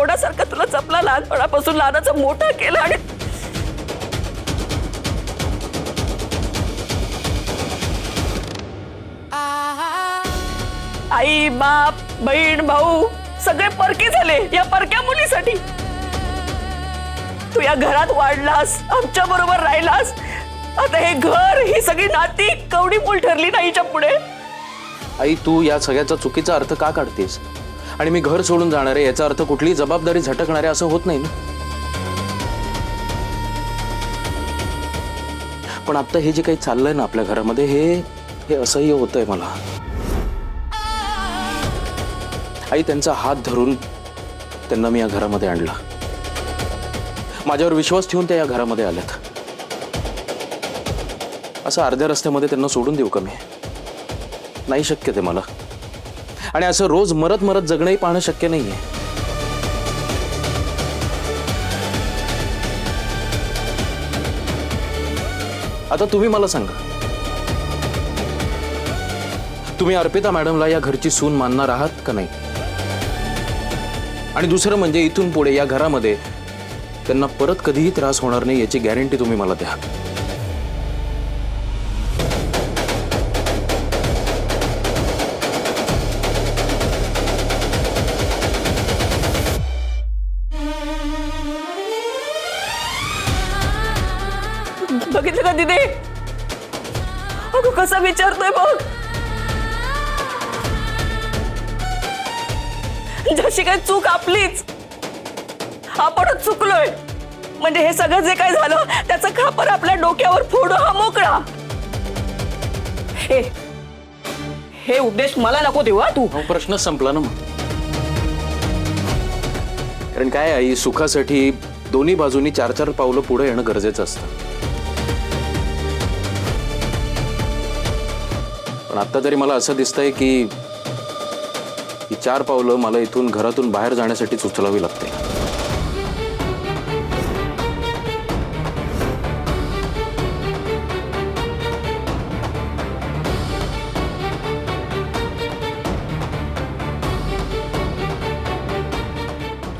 घोडासारखा तुला जपला, लहानपणापासून लहानाचा मोठा केला आणि आई बाप बहीण भाऊ सगळे परके झाले या परक्या मुलीसाठी। तू या घरात वाढलास, आमच्या बरोबर राहिलास, आता हे घर ही सगळी नाती कवडी मूल ठरली नाहीच्या पुढे। आई तू या सगळ्याचा चुकीचा अर्थ का काढतेस? आणि मी घर सोडून जाणार आहे याचा अर्थ कुठली जबाबदारी झटकणार आहे असं होत नाही ना। पण आता हे जे काही चाललंय ना आपल्या घरामध्ये हे असह्य होतंय मला। आई त्यांचा हात धरून त्यांना मी या घरामध्ये आणला, माझ्यावर विश्वास ठेवून त्या या घरामध्ये आल्यात। असं अर्ध्या रस्त्यामध्ये त्यांना सोडून देऊ का मी? नाही शक्य ते मला। आणि असं रोज मरत मरत जगणंही पाहणं शक्य नाहीये। आता तुम्ही मला सांगा, तुम्ही अर्पिता मॅडमला या घरची सून मानणार आहात का नाही? आणि दुसरं म्हणजे इथून पुढे या घरामध्ये त्यांना परत कधीही त्रास होणार नाही याची गॅरंटी तुम्ही मला द्या। बघितलं का दिदे, अगं कसा विचारतोय बघ। जशी काय चूक आपलीच, आपणच चुकलोय म्हणजे हे सगळं जे काय झालं त्याचा खापर आपल्या डोक्यावर फोडू हा मोकळा। हे उपदेश मला नको देऊ हा तू। प्रश्न संपला ना मग। कारण काय आई, सुखासाठी दोन्ही बाजूनी 4-4 पावलं पुढे येणं गरजेचं असतं। पण आता तरी मला असं दिसतंय की 4 पावलं मला इथून घरातून बाहेर जाण्यासाठीच उचलावी लागते।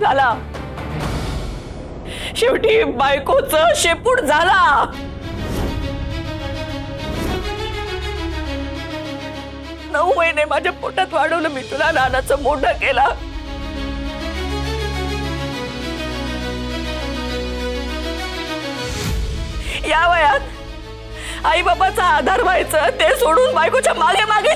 झाला शेवटी बायकोचं शेपूट झाला। 9 महिने माझ्या पोटात वाढवलं मी तुला, लहानाचं मोठं केला। या वयात आई बाबाचा आधार व्हायचं ते सोडून बायकोच्या मागे मागे